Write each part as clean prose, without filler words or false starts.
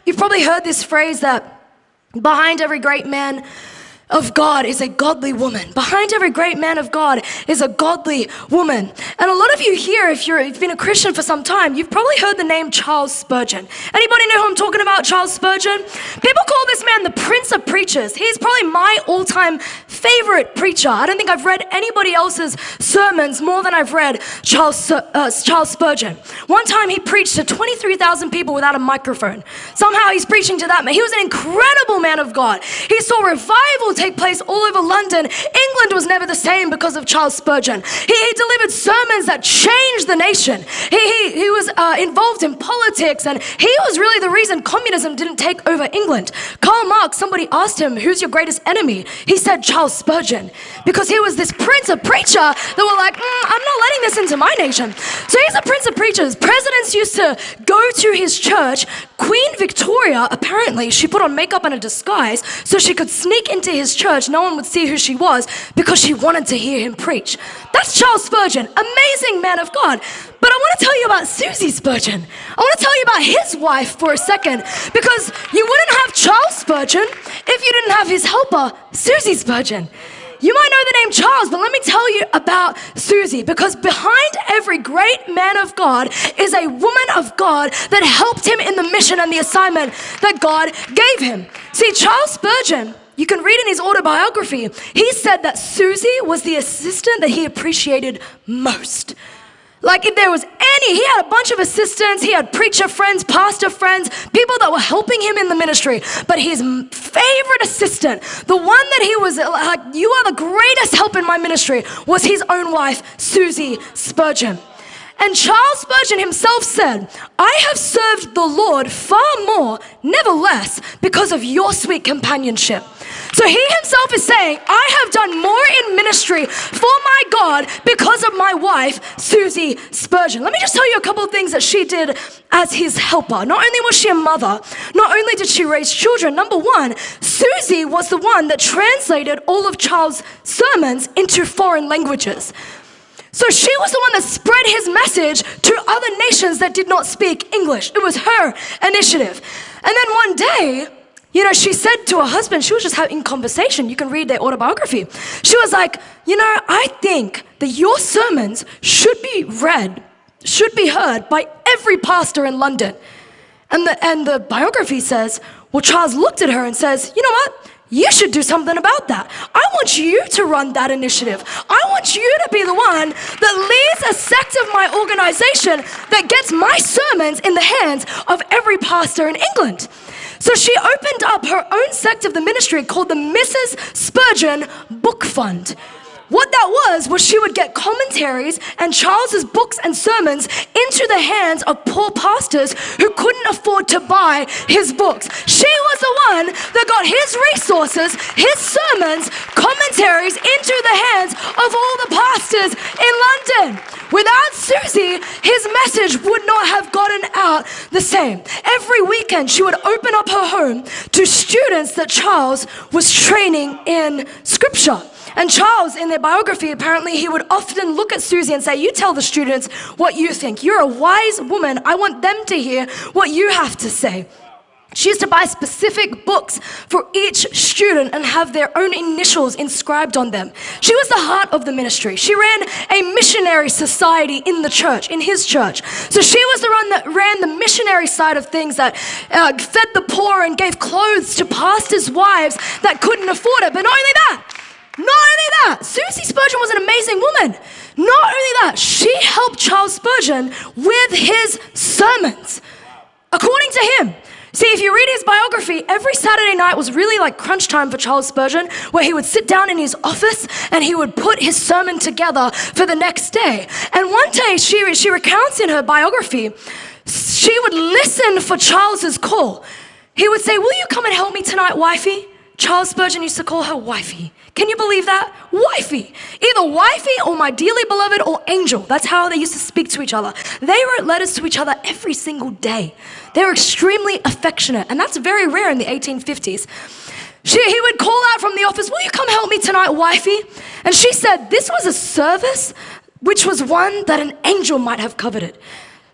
you've probably heard this phrase that behind every great man of God is a godly woman. Behind every great man of God is a godly woman. And a lot of you here, if you've been a Christian for some time, you've probably heard the name Charles Spurgeon. Anybody know who I'm talking about, Charles Spurgeon? People call this man the Prince of Preachers. He's probably my all-time favorite preacher. I don't think I've read anybody else's sermons more than I've read Charles Spurgeon. One time he preached to 23,000 people without a microphone. Somehow he's preaching to that man. He was an incredible man of God. He saw revival take place all over London. England was never the same because of Charles Spurgeon. He delivered sermons that changed the nation. He was involved in politics, and he was really the reason communism didn't take over England. Karl Marx, somebody asked him, who's your greatest enemy? He said Charles Spurgeon, because he was this prince of preacher that were like, I'm not letting this into my nation. So he's a prince of preachers. Presidents used to go to his church. Queen Victoria, apparently, she put on makeup and a disguise so she could sneak into his church. No one would see who she was because she wanted to hear him preach. That's Charles Spurgeon, amazing man of God. But I want to tell you about Susie Spurgeon. I want to tell you about his wife for a second, because you wouldn't have Charles Spurgeon if you didn't have his helper, Susie Spurgeon. You might know the name Charles, but let me tell you about Susie, because behind every great man of God is a woman of God that helped him in the mission and the assignment that God gave him. See, Charles Spurgeon, you can read in his autobiography, he said that Susie was the assistant that he appreciated most. Like, if there was he had a bunch of assistants, he had preacher friends, pastor friends, people that were helping him in the ministry. But his favorite assistant, the one that he was like, you are the greatest help in my ministry, was his own wife, Susie Spurgeon. And Charles Spurgeon himself said, I have served the Lord far more, never less, because of your sweet companionship. So he himself is saying, I have done more in ministry for my God because of my wife, Susie Spurgeon. Let me just tell you a couple of things that she did as his helper. Not only was she a mother, not only did she raise children. Number one, Susie was the one that translated all of Charles' sermons into foreign languages. So she was the one that spread his message to other nations that did not speak English. It was her initiative. And then one day, she said to her husband, she was just having conversation. You can read their autobiography. She was like, I think that your sermons should be heard by every pastor in London. And the biography says, well, Charles looked at her and says, you know what? You should do something about that. I want you to run that initiative. I want you to be the one that leads a sect of my organization that gets my sermons in the hands of every pastor in England. So she opened up her own sect of the ministry called the Mrs. Spurgeon Book Fund. What that was she would get commentaries and Charles's books and sermons into the hands of poor pastors who couldn't afford to buy his books. She was the one that got his resources, his sermons, commentaries into the hands of all the pastors in London. Without Susie, his message would not have gotten out the same. Every weekend, she would open up her home to students that Charles was training in scripture. And Charles, in their biography, apparently he would often look at Susie and say, you tell the students what you think. You're a wise woman. I want them to hear what you have to say. She used to buy specific books for each student and have their own initials inscribed on them. She was the heart of the ministry. She ran a missionary society in the church, in his church. So she was the one that ran the missionary side of things, that fed the poor and gave clothes to pastors' wives that couldn't afford it. But not only that, Susie Spurgeon was an amazing woman. Not only that, she helped Charles Spurgeon with his sermons. According to him, see, if you read his biography, every Saturday night was really like crunch time for Charles Spurgeon, where he would sit down in his office and he would put his sermon together for the next day. And one day, she recounts in her biography, she would listen for Charles's call. He would say, will you come and help me tonight, wifey? Charles Spurgeon used to call her wifey. Can you believe that? Wifey. Either wifey or my dearly beloved or angel. That's how they used to speak to each other. They wrote letters to each other every single day. They were extremely affectionate, and that's very rare in the 1850s. He would call out from the office, will you come help me tonight, wifey? And she said this was a service which was one that an angel might have coveted.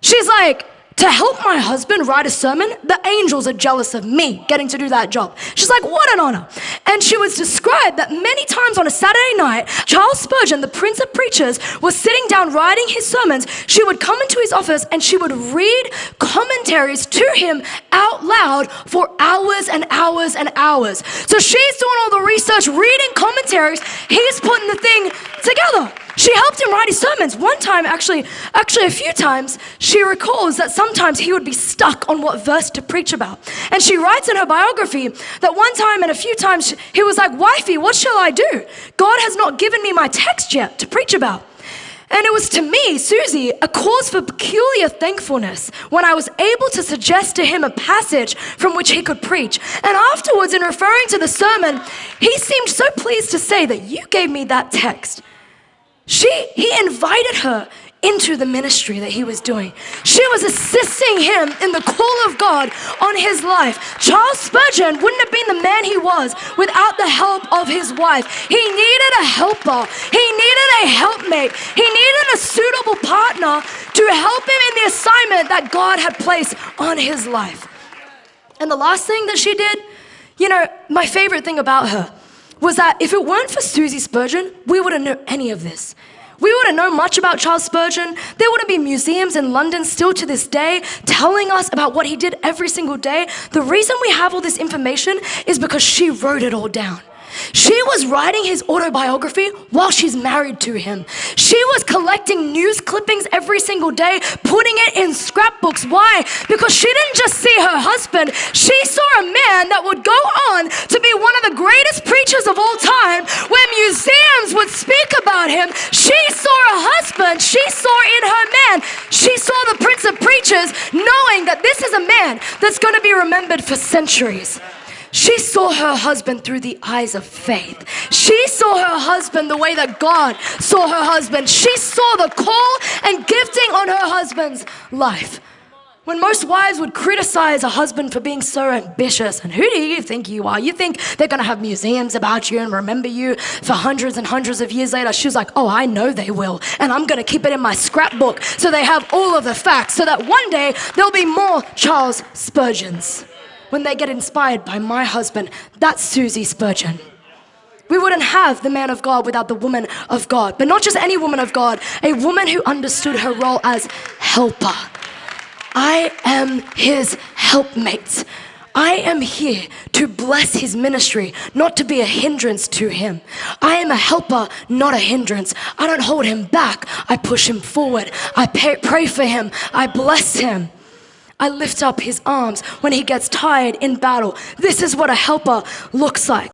She's like, to help my husband write a sermon, the angels are jealous of me getting to do that job. She's like, what an honor. And she was described that many times on a Saturday night, Charles Spurgeon, the Prince of Preachers, was sitting down writing his sermons. She would come into his office and she would read commentaries to him out loud for hours and hours and hours. So she's doing all the research, reading commentaries. He's putting the thing together. She helped him write his sermons. One time, actually a few times, she recalls that sometimes he would be stuck on what verse to preach about. And she writes in her biography that one time and a few times he was like, wifey, what shall I do? God has not given me my text yet to preach about. And it was to me, Susie, a cause for peculiar thankfulness when I was able to suggest to him a passage from which he could preach. And afterwards, in referring to the sermon, he seemed so pleased to say that you gave me that text. He invited her into the ministry that he was doing. She was assisting him in the call of God on his life. Charles Spurgeon wouldn't have been the man he was without the help of his wife. He needed a helper. He needed a helpmate. He needed a suitable partner to help him in the assignment that God had placed on his life. And the last thing that she did, my favorite thing about her was that if it weren't for Susie Spurgeon, we wouldn't know any of this. We wouldn't know much about Charles Spurgeon. There wouldn't be museums in London still to this day telling us about what he did every single day. The reason we have all this information is because she wrote it all down. She was writing his autobiography while she's married to him. She was collecting news clippings every single day, putting it in scrapbooks. Why? Because she didn't just see her husband. She saw a man that would go on to be one of the greatest preachers of all time, where museums would speak about him. She saw a husband. She saw in her man. She saw the Prince of Preachers, knowing that this is a man that's going to be remembered for centuries. She saw her husband through the eyes of faith. She saw her husband the way that God saw her husband. She saw the call and gifting on her husband's life. When most wives would criticize a husband for being so ambitious, and who do you think you are? You think they're going to have museums about you and remember you for hundreds and hundreds of years later? She was like, oh, I know they will. And I'm going to keep it in my scrapbook so they have all of the facts so that one day there'll be more Charles Spurgeons. When they get inspired by my husband, that's Susie Spurgeon. We wouldn't have the man of God without the woman of God. But not just any woman of God, a woman who understood her role as helper. I am his helpmate. I am here to bless his ministry, not to be a hindrance to him. I am a helper, not a hindrance. I don't hold him back. I push him forward. I pray for him. I bless him. I lift up his arms when he gets tired in battle. This is what a helper looks like.